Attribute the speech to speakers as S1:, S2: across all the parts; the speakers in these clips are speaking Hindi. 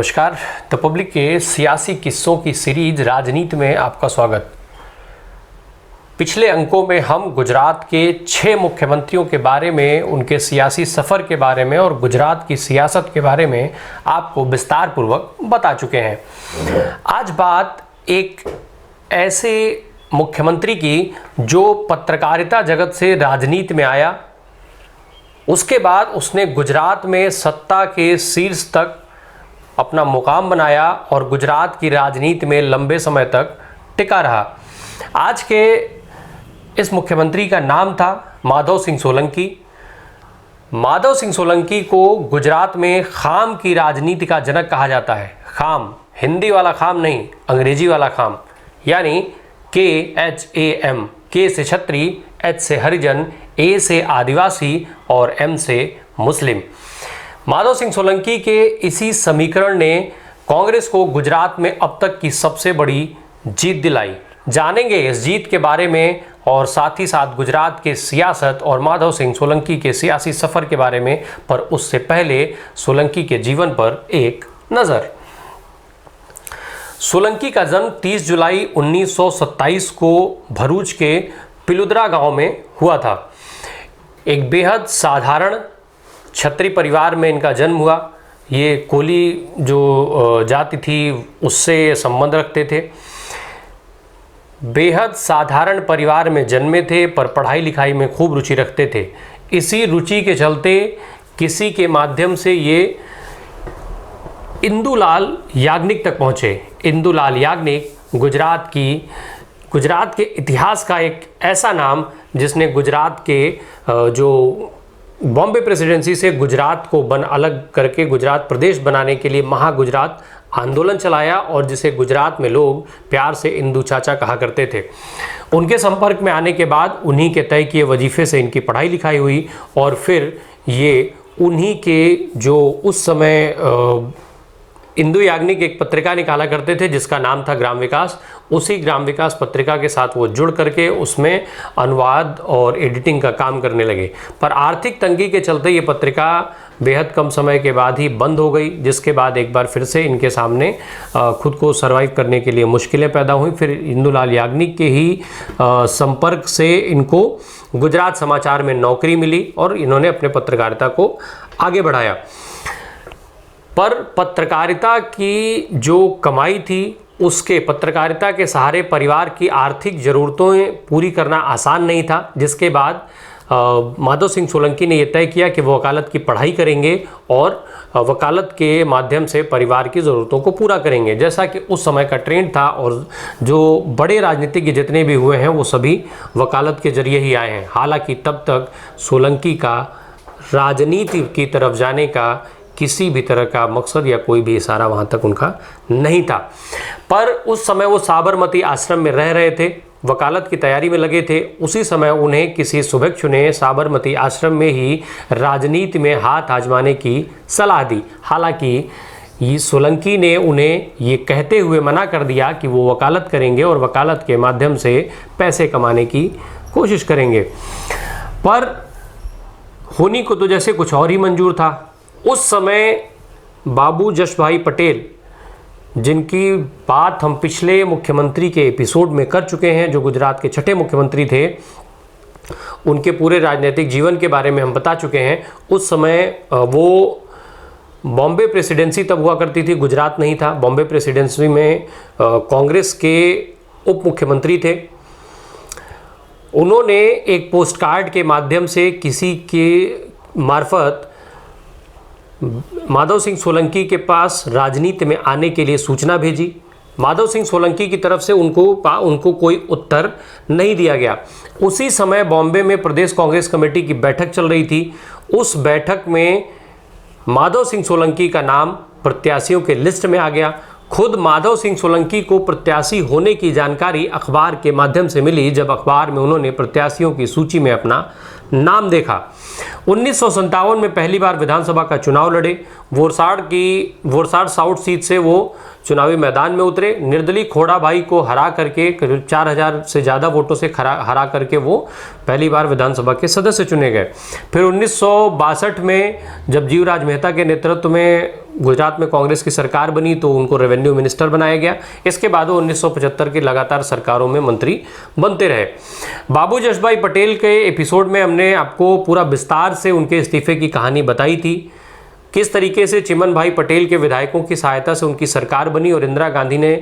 S1: नमस्कार। द पब्लिक के सियासी किस्सों की सीरीज राजनीति में आपका स्वागत। पिछले अंकों में हम गुजरात के 6 मुख्यमंत्रियों के बारे में, उनके सियासी सफ़र के बारे में और गुजरात की सियासत के बारे में आपको विस्तार पूर्वक बता चुके हैं। आज बात एक ऐसे मुख्यमंत्री की जो पत्रकारिता जगत से राजनीति में आया, उसके बाद उसने गुजरात में सत्ता के शीर्ष तक अपना मुकाम बनाया और गुजरात की राजनीति में लंबे समय तक टिका रहा। आज के इस मुख्यमंत्री का नाम था माधव सिंह सोलंकी। माधव सिंह सोलंकी को गुजरात में खाम की राजनीति का जनक कहा जाता है। खाम, हिंदी वाला खाम नहीं, अंग्रेजी वाला खाम, यानी KHAM, के से क्षत्रिय, H से हरिजन, A से आदिवासी और M से मुस्लिम। माधव सिंह सोलंकी के इसी समीकरण ने कांग्रेस को गुजरात में अब तक की सबसे बड़ी जीत दिलाई। जानेंगे इस जीत के बारे में और साथ ही साथ गुजरात के सियासत और माधव सिंह सोलंकी के सियासी सफ़र के बारे में, पर उससे पहले सोलंकी के जीवन पर एक नज़र। सोलंकी का जन्म 30 जुलाई 1927 को भरूच के पिलुद्रा गांव में हुआ था। एक बेहद साधारण क्षत्रिय परिवार में इनका जन्म हुआ। ये कोली जो जाति थी उससे संबंध रखते थे। बेहद साधारण परिवार में जन्मे थे, पर पढ़ाई लिखाई में खूब रुचि रखते थे। इसी रुचि के चलते किसी के माध्यम से ये इंदुलाल याग्निक तक पहुँचे। इंदुलाल याग्निक गुजरात के इतिहास का एक ऐसा नाम जिसने गुजरात के जो बॉम्बे प्रेसिडेंसी से गुजरात को अलग करके गुजरात प्रदेश बनाने के लिए महागुजरात आंदोलन चलाया और जिसे गुजरात में लोग प्यार से इंदू चाचा कहा करते थे। उनके संपर्क में आने के बाद उन्हीं के तय किए वजीफे से इनकी पढ़ाई लिखाई हुई और फिर ये उन्हीं के जो उस समय इंदु याग्निक एक पत्रिका निकाला करते थे जिसका नाम था ग्राम विकास। उसी ग्राम विकास पत्रिका के साथ वो जुड़ करके उसमें अनुवाद और एडिटिंग का काम करने लगे। पर आर्थिक तंगी के चलते ये पत्रिका बेहद कम समय के बाद ही बंद हो गई, जिसके बाद एक बार फिर से इनके सामने खुद को सर्वाइव करने के लिए मुश्किलें पैदा हुई। फिर इंदुलाल याग्निक के ही संपर्क से इनको गुजरात समाचार में नौकरी मिली और इन्होंने अपने पत्रकारिता को आगे बढ़ाया। पर पत्रकारिता की जो कमाई थी, उसके पत्रकारिता के सहारे परिवार की आर्थिक ज़रूरतें पूरी करना आसान नहीं था। जिसके बाद माधव सिंह सोलंकी ने यह तय किया कि वो वकालत की पढ़ाई करेंगे और वकालत के माध्यम से परिवार की ज़रूरतों को पूरा करेंगे, जैसा कि उस समय का ट्रेंड था। और जो बड़े राजनीतिज्ञ जितने भी हुए हैं वो सभी वकालत के जरिए ही आए हैं। हालांकि तब तक सोलंकी का राजनीति की तरफ जाने का किसी भी तरह का मकसद या कोई भी इशारा वहाँ तक उनका नहीं था। पर उस समय वो साबरमती आश्रम में रह रहे थे, वकालत की तैयारी में लगे थे। उसी समय उन्हें किसी शुभेच्छु ने साबरमती आश्रम में ही राजनीति में हाथ आजमाने की सलाह दी। हालांकि ये सोलंकी ने उन्हें ये कहते हुए मना कर दिया कि वो वकालत करेंगे और वकालत के माध्यम से पैसे कमाने की कोशिश करेंगे। पर होनी को तो जैसे कुछ और ही मंजूर था। उस समय बाबू जशभाई पटेल, जिनकी बात हम पिछले मुख्यमंत्री के एपिसोड में कर चुके हैं, जो गुजरात के 6ठे मुख्यमंत्री थे, उनके पूरे राजनीतिक जीवन के बारे में हम बता चुके हैं। उस समय वो बॉम्बे प्रेसिडेंसी तब हुआ करती थी, गुजरात नहीं था। बॉम्बे प्रेसिडेंसी में कांग्रेस के उप मुख्यमंत्री थे। उन्होंने एक पोस्ट कार्ड के माध्यम से किसी के मार्फत माधव सिंह सोलंकी के पास राजनीति में आने के लिए सूचना भेजी। माधव सिंह सोलंकी की तरफ से उनको कोई उत्तर नहीं दिया गया। उसी समय बॉम्बे में प्रदेश कांग्रेस कमेटी की बैठक चल रही थी। उस बैठक में माधव सिंह सोलंकी का नाम प्रत्याशियों के लिस्ट में आ गया। खुद माधव सिंह सोलंकी को प्रत्याशी होने की जानकारी अखबार के माध्यम से मिली, जब अखबार में उन्होंने प्रत्याशियों की सूची में अपना नाम देखा। 1957 में पहली बार विधानसभा का चुनाव लड़े। वोरसाड साउथ सीट से वो चुनावी मैदान में उतरे। निर्दलीय खोड़ा भाई को हरा करके, करीब 4000 से ज़्यादा वोटों से हरा करके वो पहली बार विधानसभा के सदस्य चुने गए। फिर 1962 में जब जीवराज मेहता के नेतृत्व में गुजरात में कांग्रेस की सरकार बनी तो उनको रेवेन्यू मिनिस्टर बनाया गया। इसके बाद वो 1975 की लगातार सरकारों में मंत्री बनते रहे। बाबू जशभाई पटेल के एपिसोड में हमने आपको पूरा विस्तार से उनके इस्तीफे की कहानी बताई थी, किस तरीके से चिमन भाई पटेल के विधायकों की सहायता से उनकी सरकार बनी और इंदिरा गांधी ने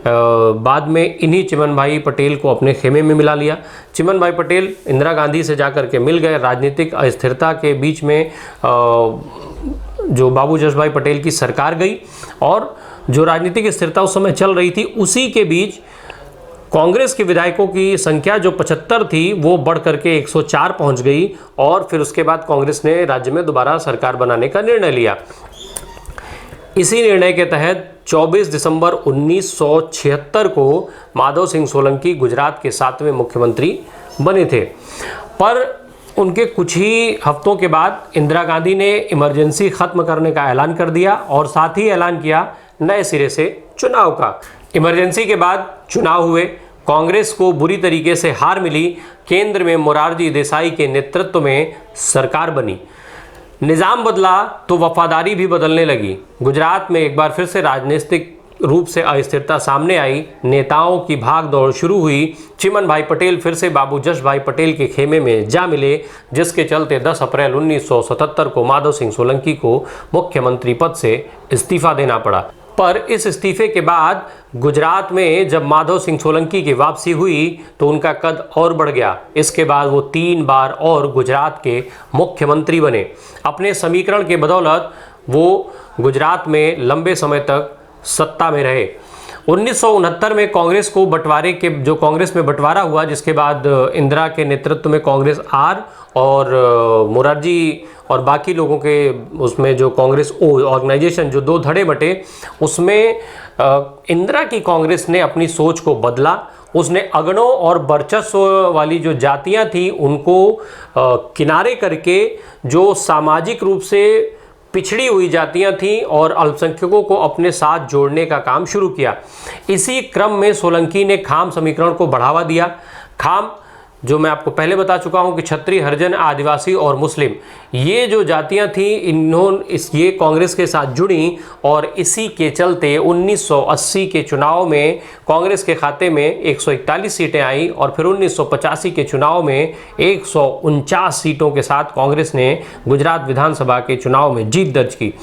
S1: बाद में इन्हीं चिमन भाई पटेल को अपने खेमे में मिला लिया। चिमन भाई पटेल इंदिरा गांधी से जाकर के मिल गए। राजनीतिक अस्थिरता के बीच में जो बाबू जशभाई पटेल की सरकार गई और जो राजनीतिक स्थिरता उस समय चल रही थी, उसी के बीच कांग्रेस के विधायकों की संख्या जो 75 थी वो बढ़ करके 104 पहुंच गई और फिर उसके बाद कांग्रेस ने राज्य में दोबारा सरकार बनाने का निर्णय लिया। इसी निर्णय के तहत 24 दिसंबर 1976 को माधव सिंह सोलंकी गुजरात के 7वें मुख्यमंत्री बने थे। पर उनके कुछ ही हफ्तों के बाद इंदिरा गांधी ने इमरजेंसी खत्म करने का ऐलान कर दिया और साथ ही ऐलान किया नए सिरे से चुनाव का। इमरजेंसी के बाद चुनाव हुए, कांग्रेस को बुरी तरीके से हार मिली। केंद्र में मोरारजी देसाई के नेतृत्व में सरकार बनी। निज़ाम बदला तो वफादारी भी बदलने लगी। गुजरात में एक बार फिर से राजनीतिक रूप से अस्थिरता सामने आई। नेताओं की भाग दौड़ शुरू हुई। चिमन भाई पटेल फिर से बाबू जशभाई पटेल के खेमे में जा मिले, जिसके चलते 10 अप्रैल 1977 को माधव सिंह सोलंकी को मुख्यमंत्री पद से इस्तीफा देना पड़ा। पर इस इस्तीफे के बाद गुजरात में जब माधव सिंह सोलंकी की वापसी हुई तो उनका कद और बढ़ गया। इसके बाद वो 3 बार और गुजरात के मुख्यमंत्री बने। अपने समीकरण के बदौलत वो गुजरात में लंबे समय तक सत्ता में रहे। 1969 में कांग्रेस को बंटवारे के जो कांग्रेस में बंटवारा हुआ, जिसके बाद इंदिरा के नेतृत्व में कांग्रेस आर और मोरारजी और बाकी लोगों के उसमें जो कांग्रेस ओ ऑर्गेनाइजेशन जो 2 धड़े बटे, उसमें इंदिरा की कांग्रेस ने अपनी सोच को बदला। उसने अगड़ों और वर्चस्व वाली जो जातियां थी उनको किनारे करके जो सामाजिक रूप से पिछड़ी हुई जातियां थीं और अल्पसंख्यकों को अपने साथ जोड़ने का काम शुरू किया। इसी क्रम में सोलंकी ने खाम समीकरण को बढ़ावा दिया। खाम जो मैं आपको पहले बता चुका हूं कि क्षत्रिय, हरिजन, आदिवासी और मुस्लिम, ये जो जातियां थीं ये कांग्रेस के साथ जुड़ी और इसी के चलते 1980 के चुनाव में कांग्रेस के खाते में 141 सीटें आई और फिर 1985 के चुनाव में 149 सीटों के साथ कांग्रेस ने गुजरात विधानसभा के चुनाव में जीत दर्ज की।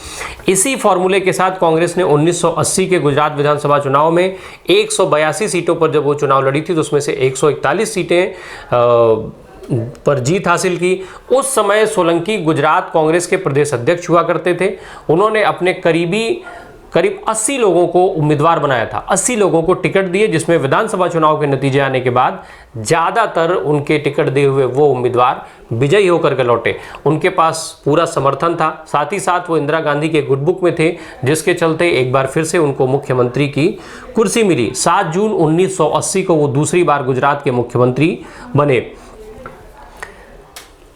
S1: इसी फॉर्मूले के साथ कांग्रेस ने 1980 के गुजरात विधानसभा चुनाव में 182 सीटों पर जब वो चुनाव लड़ी थी तो उसमें से 141 सीटें पर जीत हासिल की। उस समय सोलंकी गुजरात कांग्रेस के प्रदेश अध्यक्ष हुआ करते थे। उन्होंने अपने करीब 80 लोगों को उम्मीदवार बनाया था, 80 लोगों को टिकट दिए, जिसमें विधानसभा चुनाव के नतीजे आने के बाद ज़्यादातर उनके टिकट दिए हुए वो उम्मीदवार विजयी होकर के लौटे। उनके पास पूरा समर्थन था, साथ ही साथ वो इंदिरा गांधी के गुड बुक में थे, जिसके चलते एक बार फिर से उनको मुख्यमंत्री की कुर्सी मिली। 7 जून 1980 को वो दूसरी बार गुजरात के मुख्यमंत्री बने।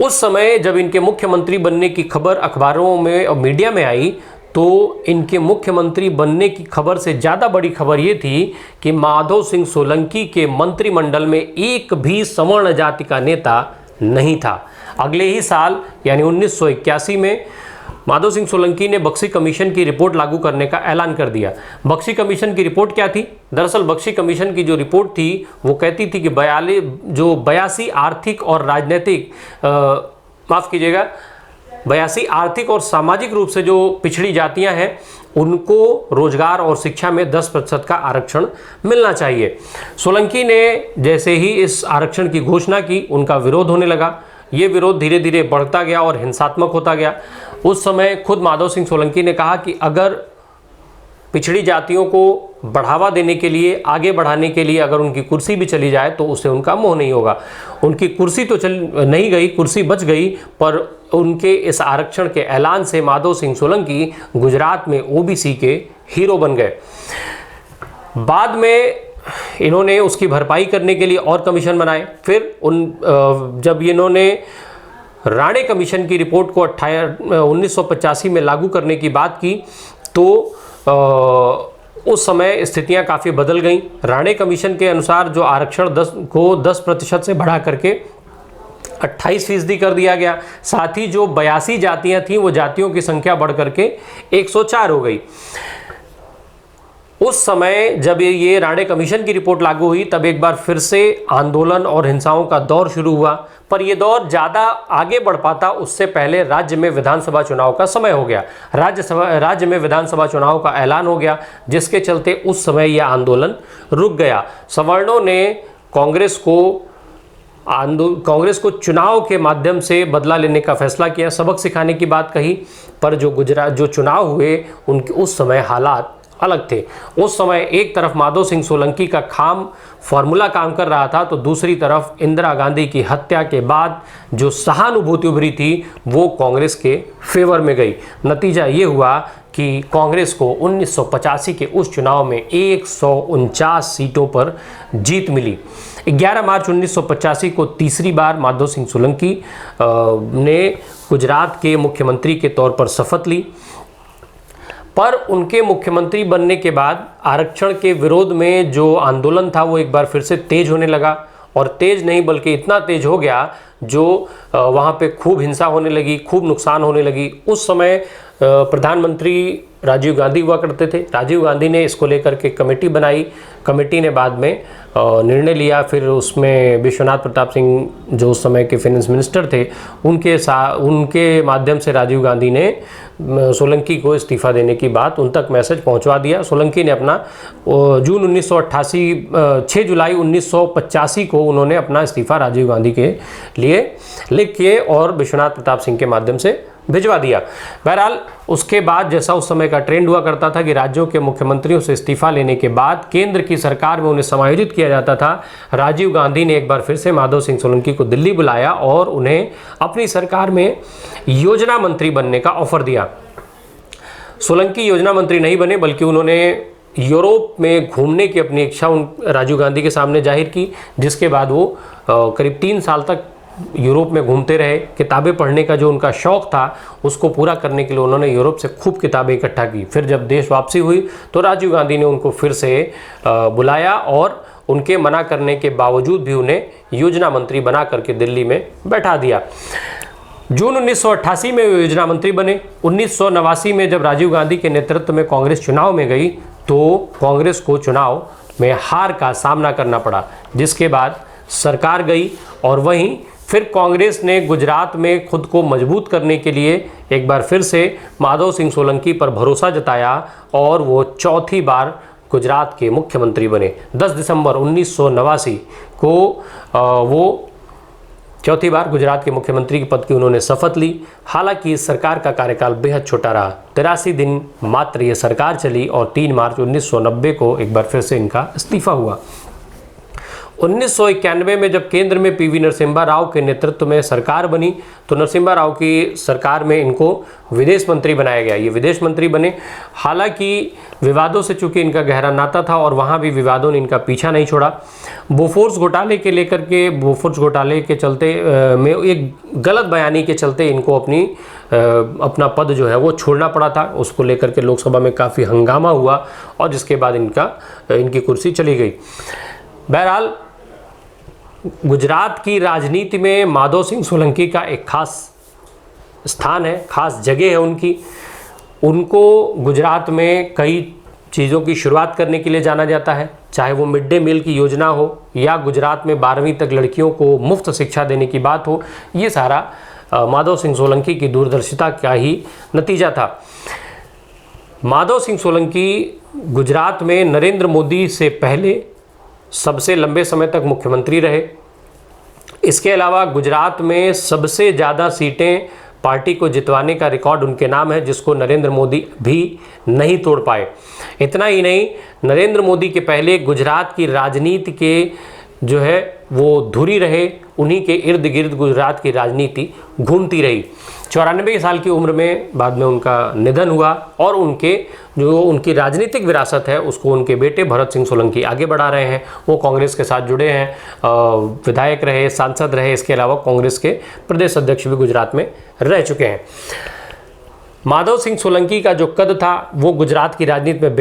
S1: उस समय जब इनके मुख्यमंत्री बनने की खबर अखबारों में और मीडिया में आई तो इनके मुख्यमंत्री बनने की खबर से ज़्यादा बड़ी खबर ये थी कि माधव सिंह सोलंकी के मंत्रिमंडल में एक भी सवर्ण जाति का नेता नहीं था। अगले ही साल यानी 1981 में माधव सिंह सोलंकी ने बख्शी कमीशन की रिपोर्ट लागू करने का ऐलान कर दिया। बख्शी कमीशन की रिपोर्ट क्या थी? दरअसल बख्शी कमीशन की जो रिपोर्ट थी वो कहती थी कि 82 आर्थिक और राजनीतिक 82 आर्थिक और सामाजिक रूप से जो पिछड़ी जातियां हैं उनको रोजगार और शिक्षा में 10% का आरक्षण मिलना चाहिए। सोलंकी ने जैसे ही इस आरक्षण की घोषणा की, उनका विरोध होने लगा। ये विरोध धीरे धीरे बढ़ता गया और हिंसात्मक होता गया। उस समय खुद माधव सिंह सोलंकी ने कहा कि अगर पिछड़ी जातियों को बढ़ावा देने के लिए, आगे बढ़ाने के लिए अगर उनकी कुर्सी भी चली जाए तो उससे उनका मोह नहीं होगा। उनकी कुर्सी तो नहीं गई, कुर्सी बच गई, पर उनके इस आरक्षण के ऐलान से माधव सिंह सोलंकी गुजरात में ओबीसी के हीरो बन गए। बाद में इन्होंने उसकी भरपाई करने के लिए और कमीशन बनाए। फिर जब इन्होंने राणे कमीशन की रिपोर्ट को 1985 में लागू करने की बात की तो उस समय स्थितियां काफ़ी बदल गईं। राणे कमीशन के अनुसार जो आरक्षण 10% से बढ़ा करके 28% कर दिया गया। साथ ही जो 82 जातियां थीं वो जातियों की संख्या बढ़ करके 104 हो गई। उस समय जब ये राणे कमीशन की रिपोर्ट लागू हुई तब एक बार फिर से आंदोलन और हिंसाओं का दौर शुरू हुआ, पर यह दौर ज़्यादा आगे बढ़ पाता उससे पहले राज्य में विधानसभा चुनाव का समय हो गया। राज्य में विधानसभा चुनाव का ऐलान हो गया, जिसके चलते उस समय यह आंदोलन रुक गया। सवर्णों ने कांग्रेस को चुनाव के माध्यम से बदला लेने का फैसला किया, सबक सिखाने की बात कही, पर जो चुनाव हुए उनके उस समय हालात अलग थे। उस समय एक तरफ माधो सिंह सोलंकी का फॉर्मूला काम कर रहा था, तो दूसरी तरफ इंदिरा गांधी की हत्या के बाद जो सहानुभूति उभरी थी वो कांग्रेस के फेवर में गई। नतीजा ये हुआ कि कांग्रेस को 1985 के उस चुनाव में 149 सीटों पर जीत मिली। 11 मार्च 1985 को तीसरी बार माधो सिंह सोलंकी ने गुजरात के मुख्यमंत्री के तौर पर शपथ ली, पर उनके मुख्यमंत्री बनने के बाद आरक्षण के विरोध में जो आंदोलन था वो एक बार फिर से तेज होने लगा, और तेज नहीं बल्कि इतना तेज हो गया जो वहाँ पे खूब हिंसा होने लगी, खूब नुकसान होने लगी। उस समय प्रधानमंत्री राजीव गांधी हुआ करते थे। राजीव गांधी ने इसको लेकर के कमेटी बनाई। कमेटी ने बाद में निर्णय लिया, फिर उसमें विश्वनाथ प्रताप सिंह जो उस समय के फाइनेंस मिनिस्टर थे उनके माध्यम से राजीव गांधी ने सोलंकी को इस्तीफा देने की बात उन तक मैसेज पहुंचवा दिया। सोलंकी ने अपना 6 जुलाई 1985 को उन्होंने अपना इस्तीफा राजीव गांधी के लिए लिख के और विश्वनाथ प्रताप सिंह के माध्यम से भिजवा दिया। बहरहाल उसके बाद जैसा उस समय का ट्रेंड हुआ करता था कि राज्यों के मुख्यमंत्रियों से इस्तीफा लेने के बाद केंद्र की सरकार में उन्हें समायोजित किया जाता था। राजीव गांधी ने एक बार फिर से माधो सिंह सोलंकी को दिल्ली बुलाया और उन्हें अपनी सरकार में योजना मंत्री बनने का ऑफर दिया। सोलंकी योजना मंत्री नहीं बने, बल्कि उन्होंने यूरोप में घूमने की अपनी इच्छा राजीव गांधी के सामने जाहिर की, जिसके बाद वो करीब 3 साल तक यूरोप में घूमते रहे। किताबें पढ़ने का जो उनका शौक़ था उसको पूरा करने के लिए उन्होंने यूरोप से खूब किताबें इकट्ठा की। फिर जब देश वापसी हुई तो राजीव गांधी ने उनको फिर से बुलाया और उनके मना करने के बावजूद भी उन्हें योजना मंत्री बना करके दिल्ली में बैठा दिया। जून 1988 में वे योजना मंत्री बने। 1989 में जब राजीव गांधी के नेतृत्व में कांग्रेस चुनाव में गई तो कांग्रेस को चुनाव में हार का सामना करना पड़ा, जिसके बाद सरकार गई। और वहीं फिर कांग्रेस ने गुजरात में खुद को मजबूत करने के लिए एक बार फिर से माधो सिंह सोलंकी पर भरोसा जताया और वो चौथी बार गुजरात के मुख्यमंत्री बने। 10 दिसंबर 1989 को वो चौथी बार गुजरात के मुख्यमंत्री के पद की उन्होंने शपथ ली। हालांकि इस सरकार का कार्यकाल बेहद छोटा रहा, 83 दिन मात्र ये सरकार चली और 3 मार्च 1990 को एक बार फिर से इनका इस्तीफा हुआ। 1991 में जब केंद्र में पीवी नरसिम्हा राव के नेतृत्व में सरकार बनी तो नरसिम्हा राव की सरकार में इनको विदेश मंत्री बनाया गया। ये विदेश मंत्री बने। हालांकि विवादों से चूंकि इनका गहरा नाता था और वहाँ भी विवादों ने इनका पीछा नहीं छोड़ा। बोफोर्स घोटाले के चलते में एक गलत बयानी के चलते इनको अपना पद जो है वो छोड़ना पड़ा था। उसको लेकर के लोकसभा में काफ़ी हंगामा हुआ और जिसके बाद इनकी कुर्सी चली गई। बहरहाल गुजरात की राजनीति में माधो सिंह सोलंकी का एक खास स्थान है, खास जगह है उनकी। उनको गुजरात में कई चीज़ों की शुरुआत करने के लिए जाना जाता है, चाहे वो मिड डे मील की योजना हो या गुजरात में 12वीं तक लड़कियों को मुफ्त शिक्षा देने की बात हो। ये सारा माधो सिंह सोलंकी की दूरदर्शिता का ही नतीजा था। माधो सिंह सोलंकी गुजरात में नरेंद्र मोदी से पहले सबसे लंबे समय तक मुख्यमंत्री रहे। इसके अलावा गुजरात में सबसे ज़्यादा सीटें पार्टी को जितवाने का रिकॉर्ड उनके नाम है, जिसको नरेंद्र मोदी भी नहीं तोड़ पाए। इतना ही नहीं, नरेंद्र मोदी के पहले गुजरात की राजनीति के जो है वो धुरी रहे, उन्हीं के इर्द गिर्द गुजरात की राजनीति घूमती रही। 94 साल की उम्र में बाद में उनका निधन हुआ और उनकी राजनीतिक विरासत है उसको उनके बेटे भरत सिंह सोलंकी आगे बढ़ा रहे हैं। वो कांग्रेस के साथ जुड़े हैं, विधायक रहे, सांसद रहे, इसके अलावा कांग्रेस के प्रदेश अध्यक्ष भी गुजरात में रह चुके हैं। माधव सिंह सोलंकी का जो कद था वो गुजरात की राजनीति में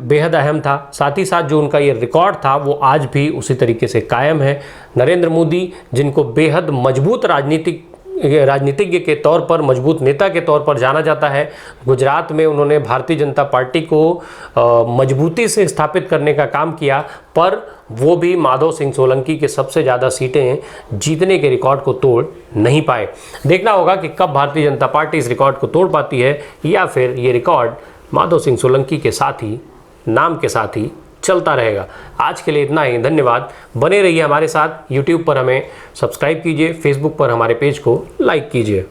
S1: बेहद अहम था। साथ ही साथ जो उनका ये रिकॉर्ड था वो आज भी उसी तरीके से कायम है। नरेंद्र मोदी, जिनको बेहद मजबूत राजनीतिज्ञ के तौर पर, मजबूत नेता के तौर पर जाना जाता है, गुजरात में उन्होंने भारतीय जनता पार्टी को मजबूती से स्थापित करने का काम किया, पर वो भी माधव सिंह सोलंकी के सबसे ज़्यादा सीटें जीतने के रिकॉर्ड को तोड़ नहीं पाए। देखना होगा कि कब भारतीय जनता पार्टी इस रिकॉर्ड को तोड़ पाती है, या फिर ये रिकॉर्ड माधव सिंह सोलंकी के साथ ही, नाम के साथ ही चलता रहेगा। आज के लिए इतना ही, धन्यवाद। बने रहिए हमारे साथ। यूट्यूब पर हमें सब्सक्राइब कीजिए, फेसबुक पर हमारे पेज को लाइक कीजिए।